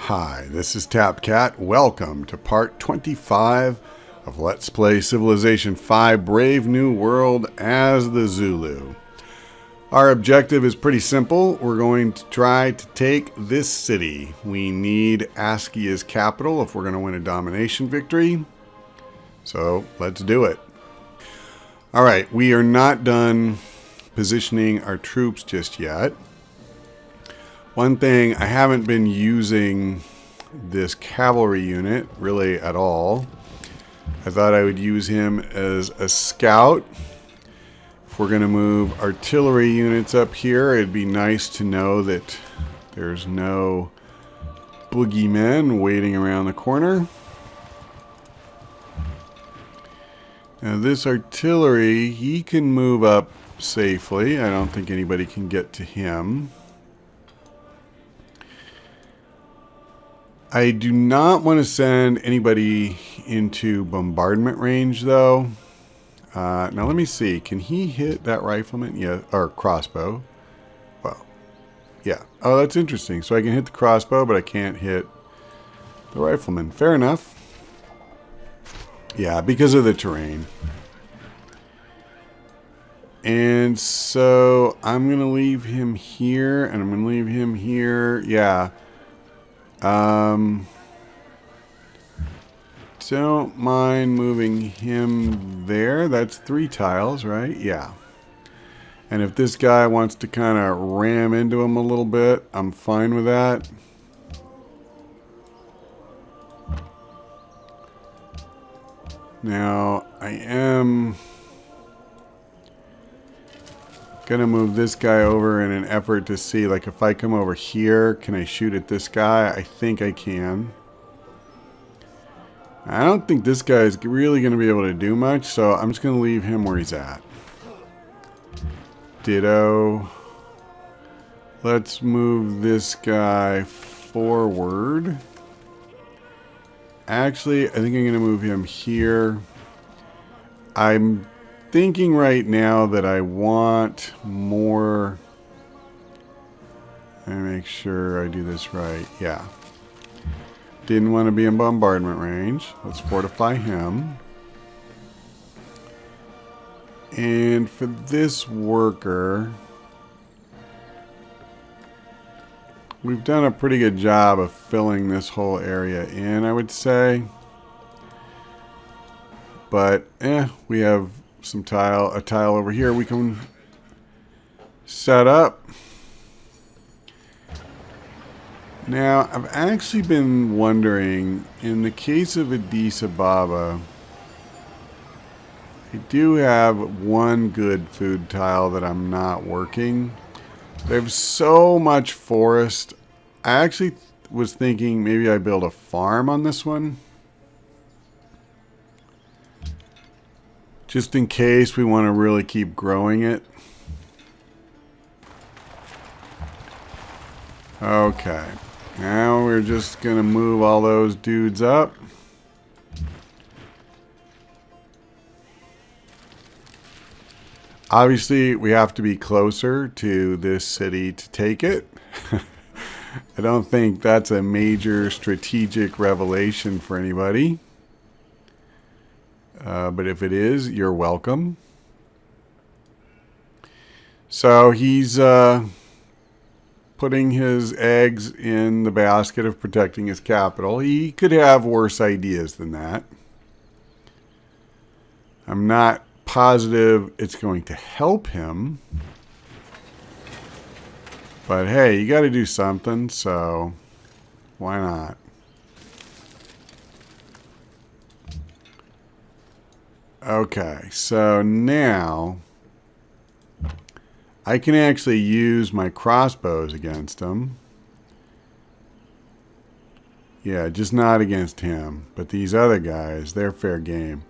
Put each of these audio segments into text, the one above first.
Hi, this is TapCat. Welcome to part 25 of Let's Play Civilization 5 Brave New World as the Zulu. Our objective is pretty simple. We're going to try to take this city. We need ASCII as capital if we're going to win a domination victory. So let's do it. Alright, we are not done positioning our troops just yet. One thing, I haven't been using this cavalry unit really at all. I thought I would use him as a scout. If we're going to move artillery units up here, it'd be nice to know that there's no boogeymen waiting around the corner. Now this artillery, he can move up safely. I don't think anybody can get to him. I do not want to send anybody into bombardment range, though. Now, let me see. Can he hit that rifleman? Yeah, or crossbow. Well, yeah. Oh, that's interesting. So I can hit the crossbow, but I can't hit the rifleman. Fair enough. Yeah, because of the terrain. And so I'm going to leave him here, and I'm going to leave him here. Yeah. Don't mind moving him there. That's 3 tiles, right? Yeah. And if this guy wants to kind of ram into him a little bit, I'm fine with that. Now, I am gonna move this guy over in an effort to see, like, if I come over here, can I shoot at this guy? I think I can. I don't think this guy is really going to be able to do much, so I'm just going to leave him where he's at. Ditto. Let's move this guy forward. Actually, I think I'm going to move him here. I'm thinking right now that I want more. Let me make sure I do this right. Yeah. Didn't want to be in bombardment range. Let's fortify him. And for this worker, we've done a pretty good job of filling this whole area in, I would say. But, we have a tile over here we can set up. Now, I've actually been wondering, in the case of Addis Ababa, I do have one good food tile that I'm not working. They have so much forest. I actually was thinking maybe I build a farm on this one. Just in case we want to really keep growing it. Okay. Now we're just going to move all those dudes up. Obviously, we have to be closer to this city to take it. I don't think that's a major strategic revelation for anybody. But if it is, you're welcome. So he's putting his eggs in the basket of protecting his capital. He could have worse ideas than that. I'm not positive it's going to help him. But hey, you got to do something, so why not? Okay, so now I can actually use my crossbows against him. Yeah, just not against him. But these other guys, they're fair game.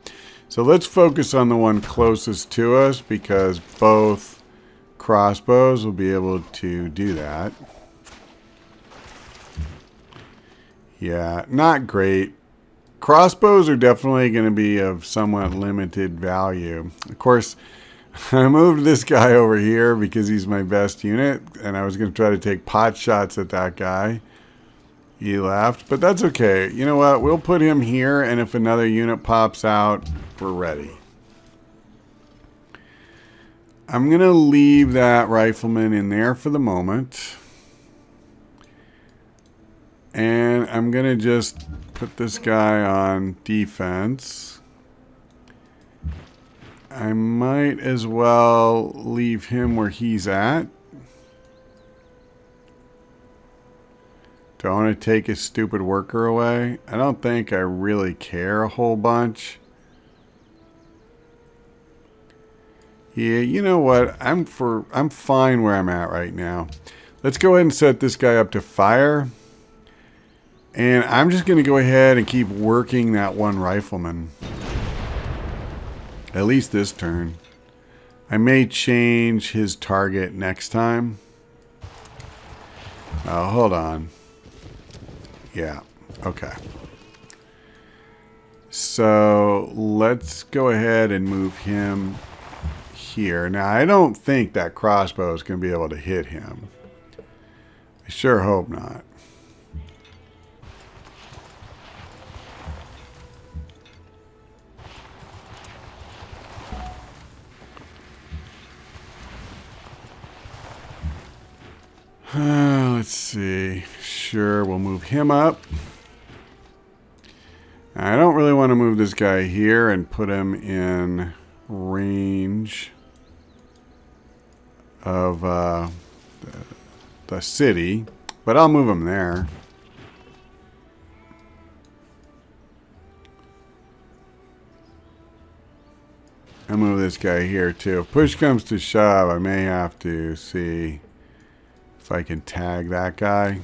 So let's focus on the one closest to us, because both crossbows will be able to do that. Yeah, not great. Crossbows are definitely going to be of somewhat limited value. Of course, I moved this guy over here because he's my best unit, and I was going to try to take pot shots at that guy. He left, but that's okay. You know what? We'll put him here, and if another unit pops out, we're ready. I'm going to leave that rifleman in there for the moment. And I'm going to just put this guy on defense. I might as well leave him where he's at. Do I want to take his stupid worker away? I don't think I really care a whole bunch. Yeah, you know what? I'm fine where I'm at right now. Let's go ahead and set this guy up to fire. And I'm just going to go ahead and keep working that one rifleman. At least this turn. I may change his target next time. Oh, hold on. Yeah, okay. So let's go ahead and move him here. Now, I don't think that crossbow is going to be able to hit him. I sure hope not. Let's see. Sure, we'll move him up. I don't really want to move this guy here and put him in range of the city, but I'll move him there. I'll move this guy here too. If push comes to shove, I may have to see if I can tag that guy.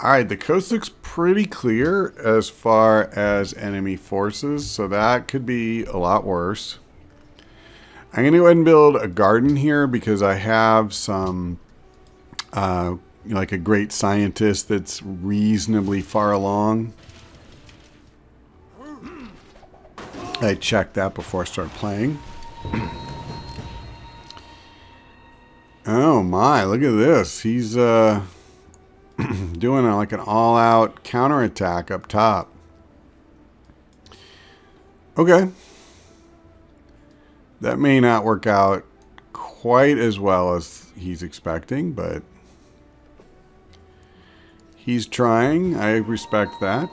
Alright, the coast looks pretty clear as far as enemy forces, so that could be a lot worse. I'm going to go ahead and build a garden here because I have some, like a great scientist that's reasonably far along. I checked that before I started playing. Oh my, look at this. He's doing like an all-out counterattack up top. Okay. That may not work out quite as well as he's expecting, but he's trying. I respect that.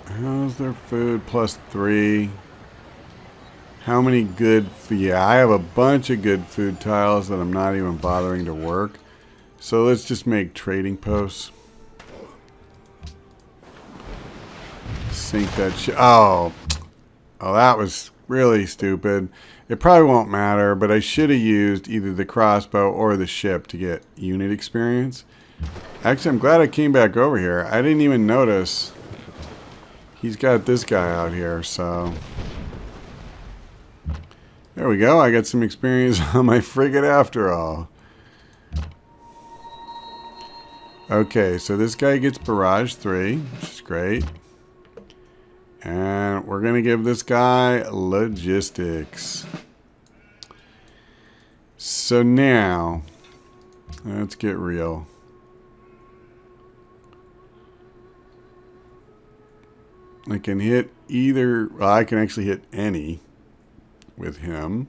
How's their food? +3. How many good... Yeah, I have a bunch of good food tiles that I'm not even bothering to work. So let's just make trading posts. Sink that shit. Oh, that was really stupid. It probably won't matter, but I should have used either the crossbow or the ship to get unit experience. Actually, I'm glad I came back over here. I didn't even notice... He's got this guy out here, so... There we go. I got some experience on my frigate after all. Okay, so this guy gets barrage 3, which is great. And we're going to give this guy logistics. So now, let's get real. I can hit either, well, I can actually hit any with him.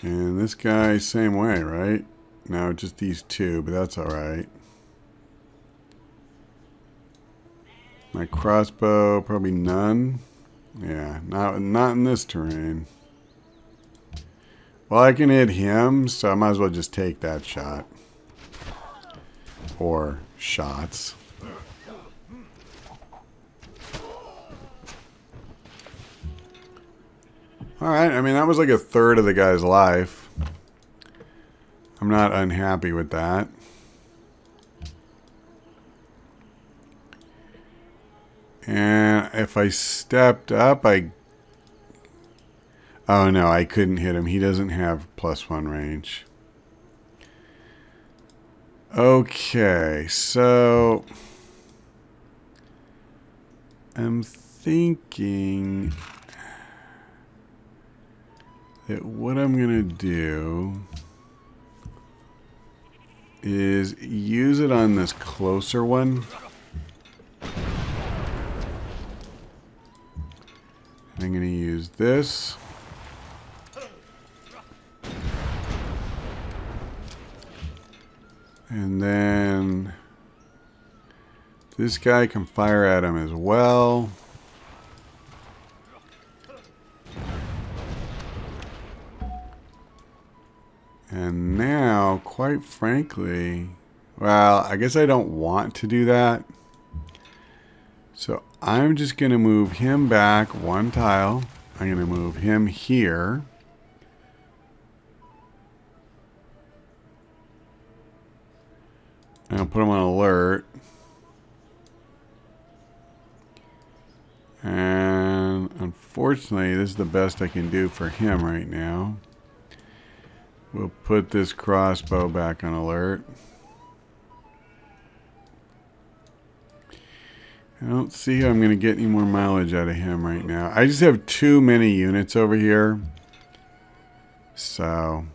And this guy, same way, right? No, just these two, but that's alright. My crossbow, probably none. Yeah, not in this terrain. Well, I can hit him, so I might as well just take that shot. Or shots. Alright, I mean, that was like a third of the guy's life. I'm not unhappy with that. And if I stepped up, oh no, I couldn't hit him. He doesn't have +1 range. Okay, so... I'm thinking... that what I'm going to do is use it on this closer one. I'm going to use this. And then this guy can fire at him as well. And now, quite frankly, well, I guess I don't want to do that. So I'm just going to move him back one tile. I'm going to move him here. And I'll put him on alert. And unfortunately, this is the best I can do for him right now. We'll put this crossbow back on alert. I don't see how I'm going to get any more mileage out of him right now. I just have too many units over here. So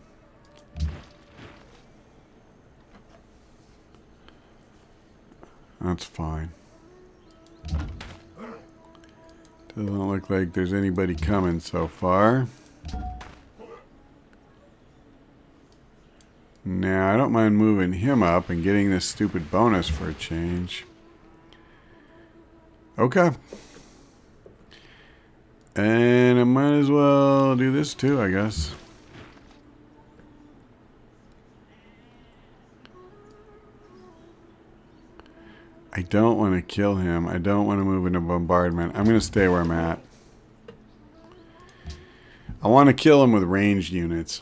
that's fine. Doesn't look like there's anybody coming so far. Now, I don't mind moving him up and getting this stupid bonus for a change. Okay. And I might as well do this too, I guess. I don't want to kill him. I don't want to move into bombardment. I'm going to stay where I'm at. I want to kill him with ranged units.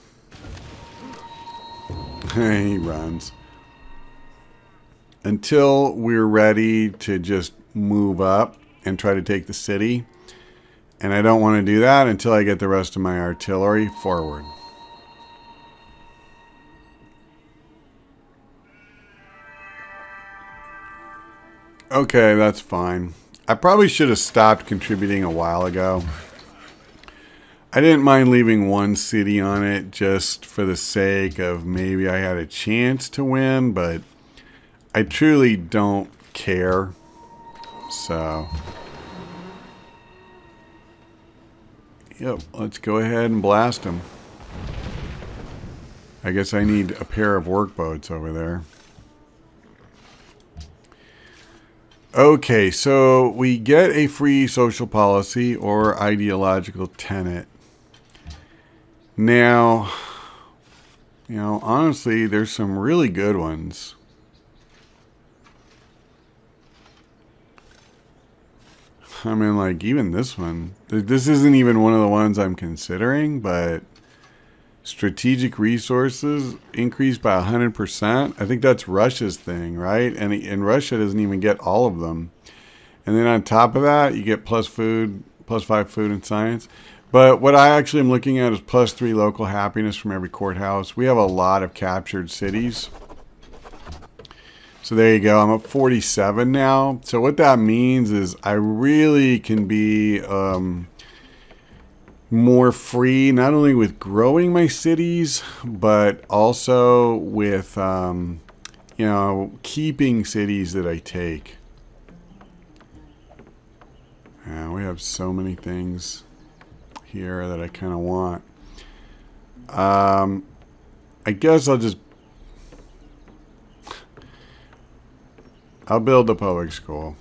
He runs. Until we're ready to just move up and try to take the city. And I don't want to do that until I get the rest of my artillery forward. Okay, that's fine. I probably should have stopped contributing a while ago. I didn't mind leaving one city on it just for the sake of maybe I had a chance to win, but I truly don't care. So, yep, let's go ahead and blast him. I guess I need a pair of workboats over there. Okay, so we get a free social policy or ideological tenet. Now, you know, honestly, there's some really good ones. I mean, like, even this one. This isn't even one of the ones I'm considering, but strategic resources increased by 100%. I think that's Russia's thing, right? And Russia doesn't even get all of them. And then on top of that, you get plus 5 food and science. But what I actually am looking at is plus 3 local happiness from every courthouse. We have a lot of captured cities. So there you go. I'm at 47 now. So what that means is I really can be more free, not only with growing my cities, but also with, you know, keeping cities that I take. And we have so many things here that I kind of want. I guess I'll build the public school.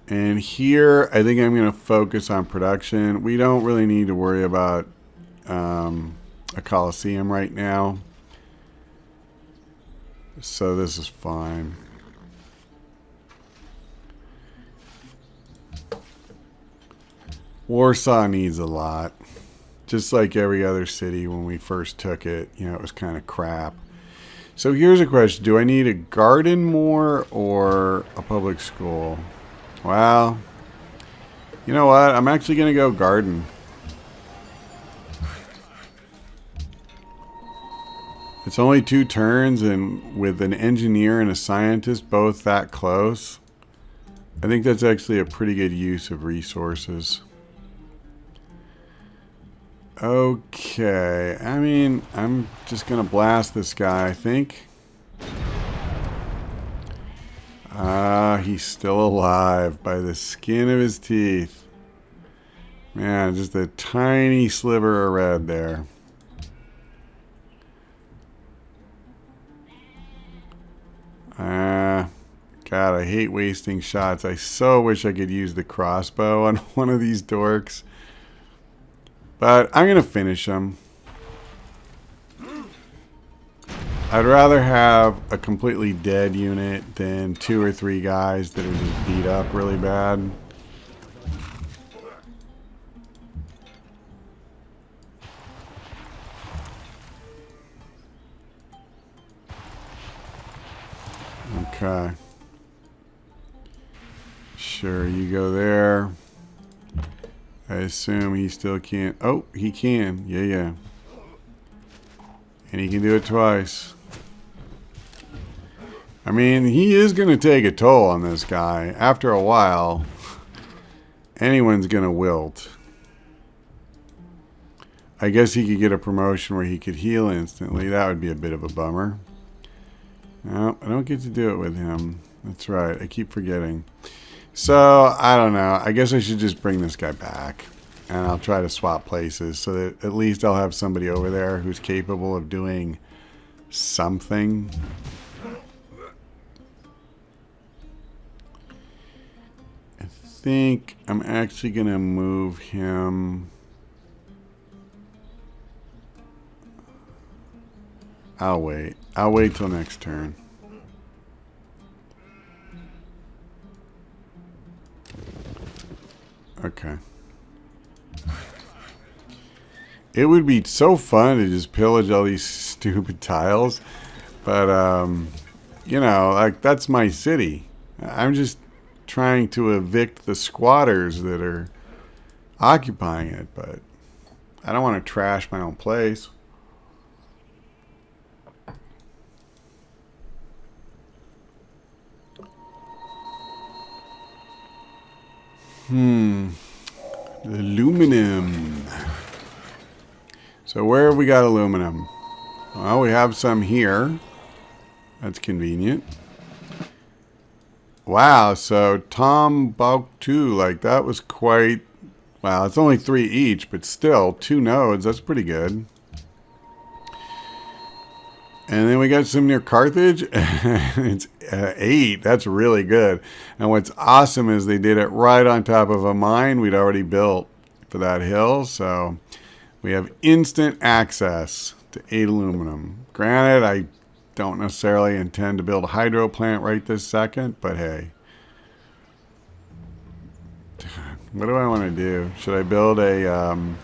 And here, I think I'm going to focus on production. We don't really need to worry about a coliseum right now. So this is fine. Warsaw needs a lot. Just like every other city when we first took it, you know, it was kind of crap. So here's a question. Do I need a garden more or a public school? Well, you know what? I'm actually going to go garden. It's only 2 turns, and with an engineer and a scientist both that close, I think that's actually a pretty good use of resources. Okay, I mean, I'm just gonna blast this guy, I think. He's still alive by the skin of his teeth. Man, just a tiny sliver of red there. God, I hate wasting shots. I so wish I could use the crossbow on one of these dorks. But I'm going to finish him. I'd rather have a completely dead unit than 2 or 3 guys that are just beat up really bad. Okay. Sure, you go there. I assume he still can't. Oh, he can. Yeah. And he can do it twice. I mean, he is going to take a toll on this guy. After a while, anyone's going to wilt. I guess he could get a promotion where he could heal instantly. That would be a bit of a bummer. No, I don't get to do it with him. That's right. I keep forgetting. So, I don't know. I guess I should just bring this guy back. And I'll try to swap places so that at least I'll have somebody over there who's capable of doing something. I think I'm actually going to move him. I'll wait. I'll wait till next turn. Okay. It would be so fun to just pillage all these stupid tiles. But, you know, like, that's my city. I'm just trying to evict the squatters that are occupying it. But I don't want to trash my own place. Aluminum. So where have we got aluminum? Well, we have some here. That's convenient. Wow, so Tom Bauktu, like that was quite... Wow, it's only 3 each, but still, 2 nodes, that's pretty good. And then we got some near Carthage. It's 8. That's really good. And what's awesome is they did it right on top of a mine we'd already built for that hill. So we have instant access to 8 aluminum. Granted, I don't necessarily intend to build a hydro plant right this second, but hey. What do I want to do? Should I build a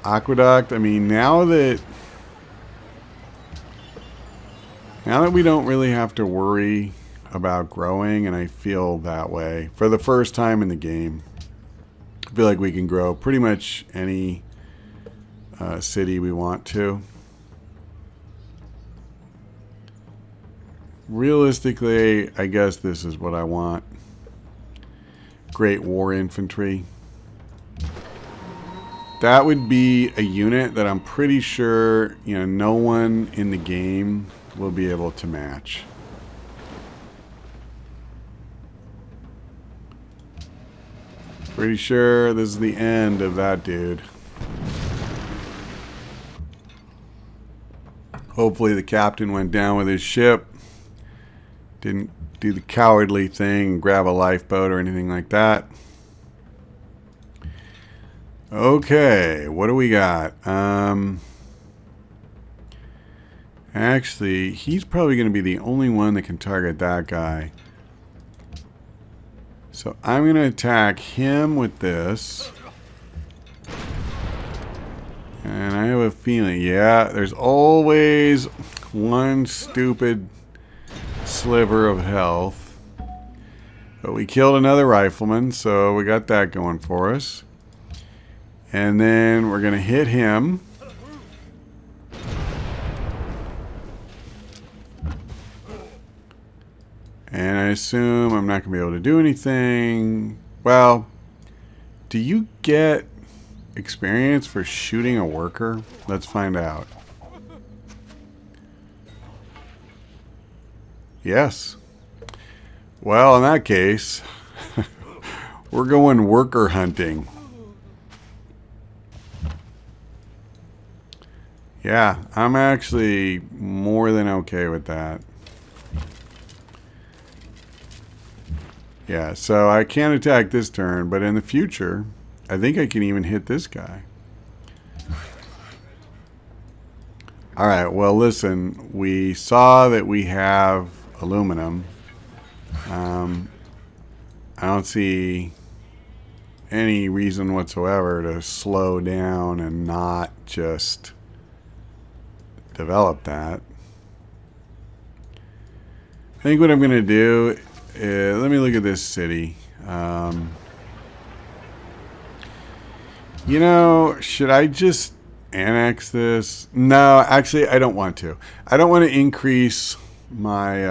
aqueduct? I mean, now that we don't really have to worry about growing, and I feel that way for the first time in the game, I feel like we can grow pretty much any city we want to. Realistically, I guess this is what I want. Great War Infantry. That would be a unit that I'm pretty sure, you know, no one in the game will be able to match. Pretty sure this is the end of that dude. Hopefully the captain went down with his ship. Didn't do the cowardly thing, grab a lifeboat or anything like that. Okay, what do we got? Actually, he's probably going to be the only one that can target that guy. So I'm going to attack him with this. And I have a feeling, yeah, there's always one stupid sliver of health. But we killed another rifleman, so we got that going for us. And then we're going to hit him. And I assume I'm not going to be able to do anything. Well, Do you get experience for shooting a worker? Let's find out. Yes. Well, in that case, we're going worker hunting. Yeah, I'm actually more than okay with that. Yeah, so I can't attack this turn, but in the future, I think I can even hit this guy. Alright, well listen, we saw that we have aluminum. I don't see any reason whatsoever to slow down and not just develop that. I think what I'm going to do is, let me look at this city. You know, should I just annex this? No, actually, I don't want to. I don't want to increase my...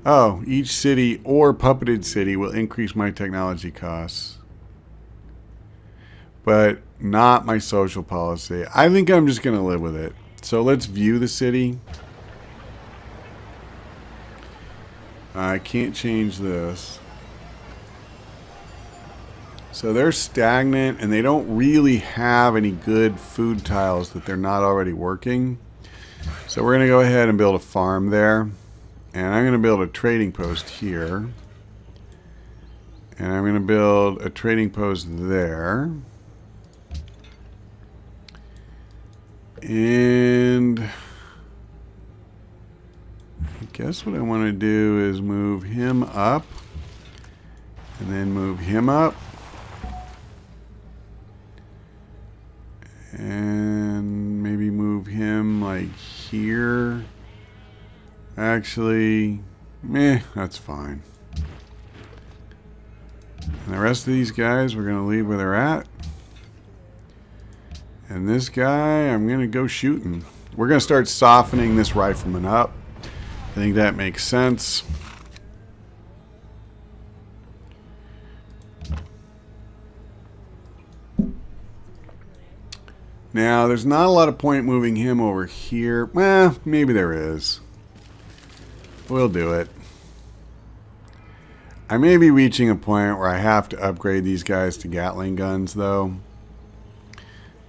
oh, each city or puppeted city will increase my technology costs. But not my social policy. I think I'm just going to live with it. So let's view the city. I can't change this. So they're stagnant and they don't really have any good food tiles that they're not already working. So we're going to go ahead and build a farm there. And I'm going to build a trading post here. And I'm going to build a trading post there. And I guess what I want to do is move him up. And then move him up. And maybe move him like here. Actually, meh, that's fine. And the rest of these guys we're going to leave where they're at. And this guy, I'm going to go shooting. We're going to start softening this rifleman up. I think that makes sense. Now, there's not a lot of point moving him over here. Well, maybe there is. We'll do it. I may be reaching a point where I have to upgrade these guys to Gatling guns, though.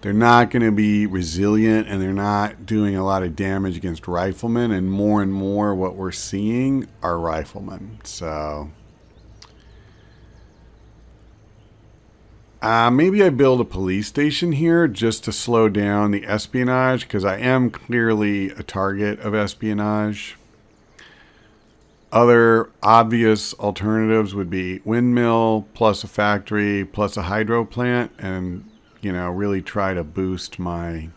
They're not going to be resilient, and they're not doing a lot of damage against riflemen, and more what we're seeing are riflemen. So... maybe I build a police station here just to slow down the espionage, because I am clearly a target of espionage. Other obvious alternatives would be windmill plus a factory plus a hydro plant, and, you know, really try to boost my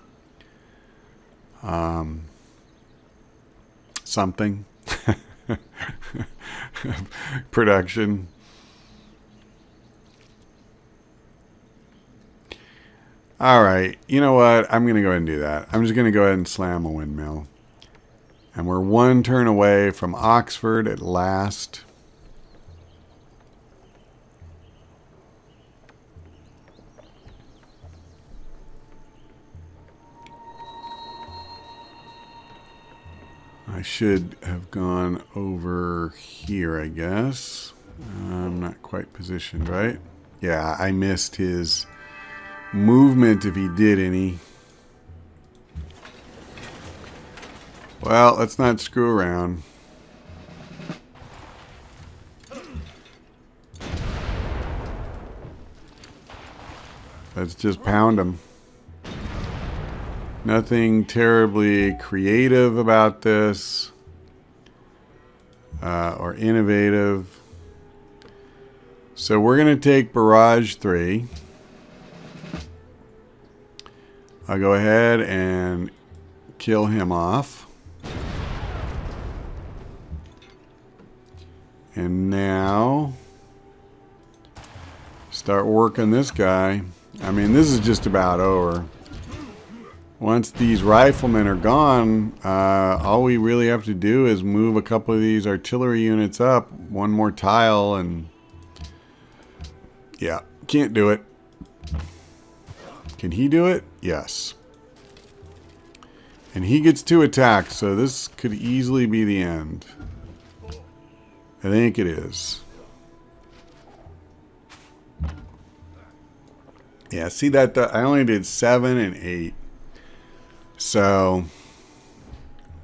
something production. Alright, you know what? I'm going to go ahead and do that. I'm just going to go ahead and slam a windmill. And we're one turn away from Oxford at last. I should have gone over here, I guess. I'm not quite positioned, right? Yeah, I missed his movement if he did any. Well, let's not screw around. Let's just pound him. Nothing terribly creative about this or innovative. So we're going to take Barrage 3. I'll go ahead and kill him off. And now start working this guy. I mean, this is just about over. Once these riflemen are gone, all we really have to do is move a couple of these artillery units up, one more tile, and yeah, can't do it. Can he do it? Yes. And he gets 2 attacks, so this could easily be the end. I think it is. Yeah, see that? I only did 7 and 8. So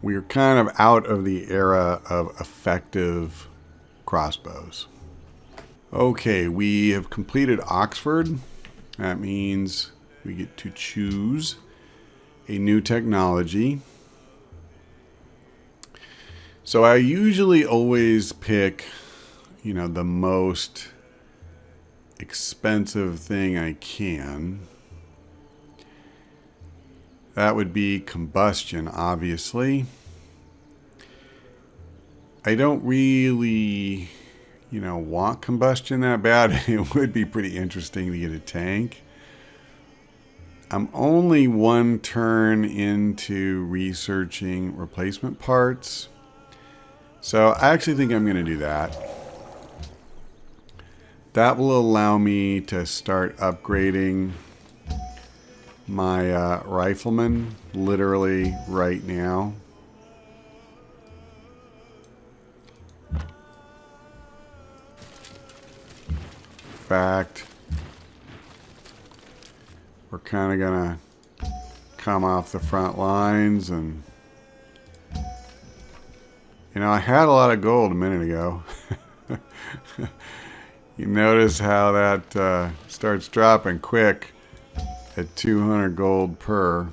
we're kind of out of the era of effective crossbows. Okay, we have completed Oxford. That means we get to choose a new technology. So I usually always pick, you know, the most expensive thing I can. That would be combustion, obviously. I don't really, you know, want combustion that bad. It would be pretty interesting to get a tank. I'm only 1 turn into researching replacement parts. So I actually think I'm going to do that. That will allow me to start upgrading my rifleman literally right now. In fact, we're kind of going to come off the front lines and, you know, I had a lot of gold a minute ago. You notice how that starts dropping quick at 200 gold per.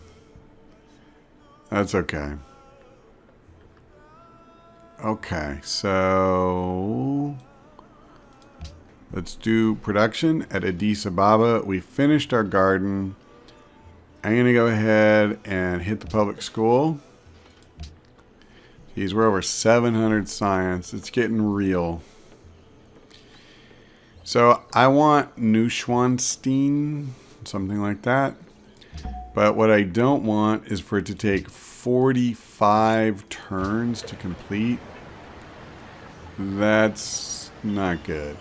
That's okay. Okay, so let's do production at Addis Ababa. We finished our garden. I'm going to go ahead and hit the public school. Geez, we're over 700 science. It's getting real. So I want Neuschwanstein, something like that. But what I don't want is for it to take 45 turns to complete. That's not good.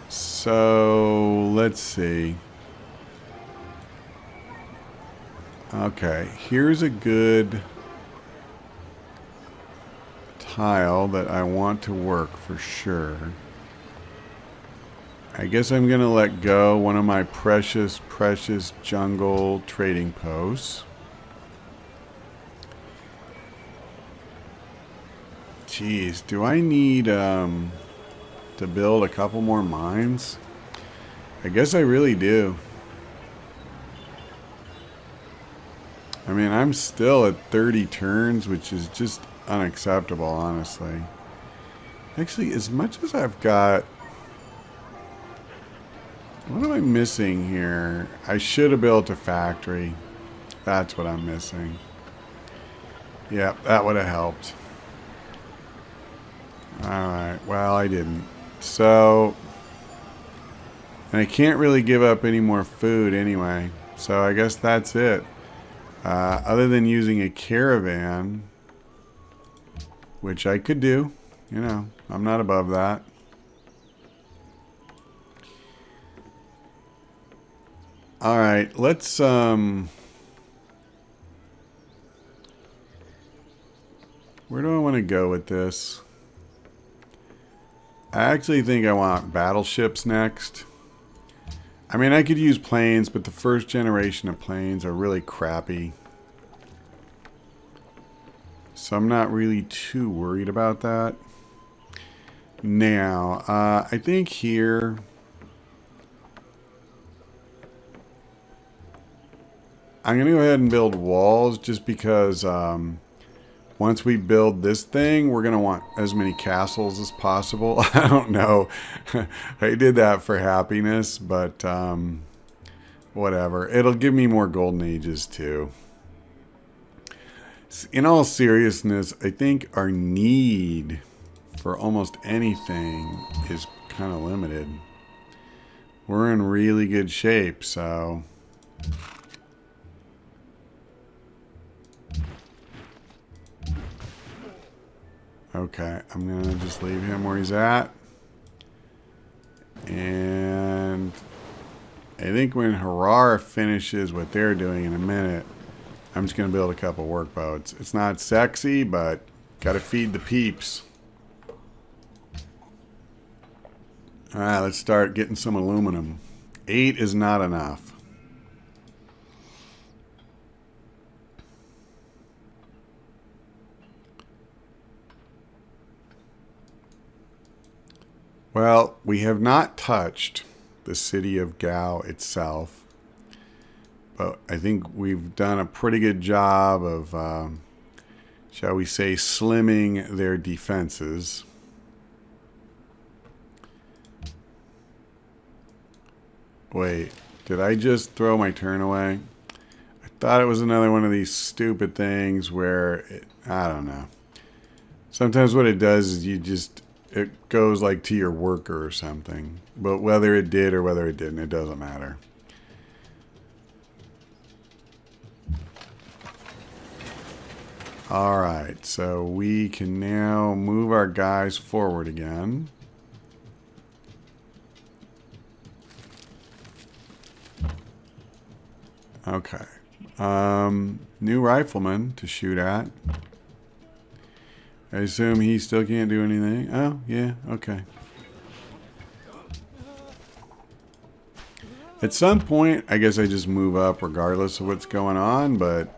So let's see. Okay, here's a good tile that I want to work for sure. I guess I'm going to let go one of my precious jungle trading posts. Jeez, do I need to build a couple more mines? I guess I really do. I mean, I'm still at 30 turns, which is just unacceptable, honestly. Actually, as much as I've got... What am I missing here? I should have built a factory. That's what I'm missing. Yeah, that would have helped. Alright, well, I didn't. So... And I can't really give up any more food anyway. So I guess that's it. Other than using a caravan, which I could do, you know, I'm not above that. All right, let's where do I want to go with this? I actually think I want battleships next. I mean, I could use planes, but the first generation of planes are really crappy. So I'm not really too worried about that. Now, I think here... I'm going to go ahead and build walls just because once we build this thing, we're going to want as many castles as possible. I don't know. I did that for happiness, but whatever. It'll give me more golden ages too. In all seriousness, I think our need for almost anything is kind of limited. We're in really good shape, so... Okay, I'm going to just leave him where he's at. And I think when Harar finishes what they're doing in a minute, I'm just going to build a couple workboats. It's not sexy, but got to feed the peeps. Alright, let's start getting some aluminum. 8 is not enough. Well, we have not touched the city of Gao itself, but I think we've done a pretty good job of, shall we say, slimming their defenses. Wait, did I just throw my turn away? I thought it was another one of these stupid things where, I don't know. Sometimes what it does is it goes like to your worker or something. But whether it did or whether it didn't, it doesn't matter. Alright, so we can now move our guys forward again. Okay. New rifleman to shoot at. I assume he still can't do anything. Oh, yeah, okay. At some point, I guess I just move up regardless of what's going on, but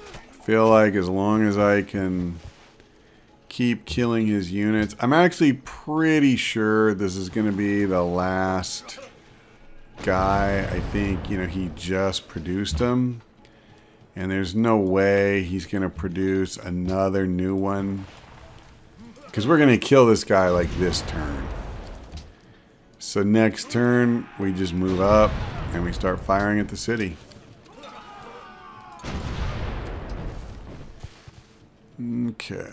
I feel like as long as I can keep killing his units. I'm actually pretty sure this is going to be the last guy. I think, he just produced him. And there's no way he's going to produce another new one. Because we're going to kill this guy like this turn. So next turn, we just move up and we start firing at the city. Okay.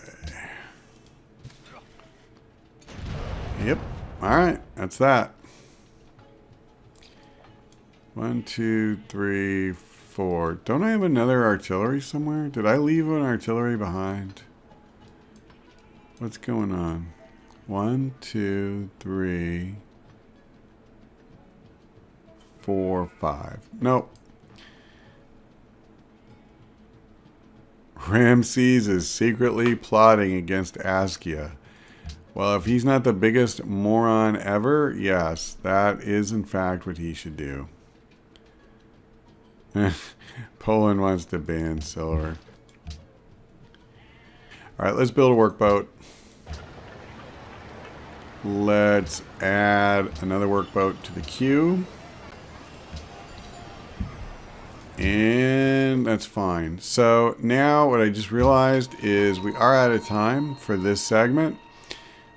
Yep. Alright, that's that. 1, 2, 3, 4. Don't I have another artillery somewhere? Did I leave an artillery behind? What's going on? 1, 2, 3, 4, 5. Nope. Ramses is secretly plotting against Askia. Well, if he's not the biggest moron ever, yes, that is in fact what he should do. Poland wants to ban silver. Alright, let's build a workboat. Let's add another workboat to the queue. And that's fine. So now what I just realized is we are out of time for this segment.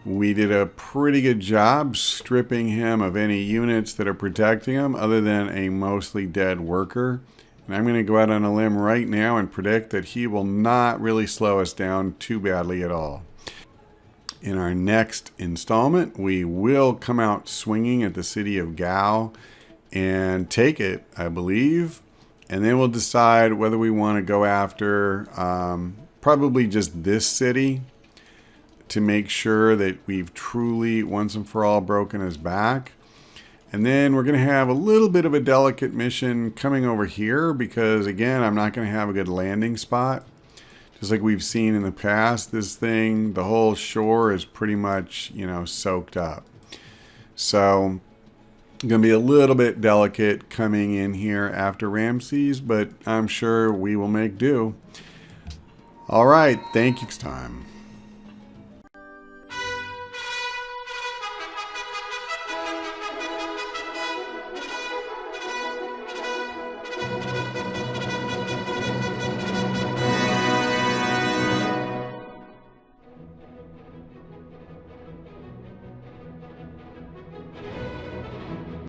We did a pretty good job stripping him of any units that are protecting him other than a mostly dead worker. And I'm going to go out on a limb right now and predict that he will not really slow us down too badly at all. In our next installment, we will come out swinging at the city of Gao and take it, I believe. And then we'll decide whether we want to go after probably just this city to make sure that we've truly once and for all broken his back. And then we're going to have a little bit of a delicate mission coming over here because, again, I'm not going to have a good landing spot. Just like we've seen in the past, this thing, the whole shore is pretty much, soaked up. So going to be a little bit delicate coming in here after Ramses, but I'm sure we will make do. All right, thank you next time.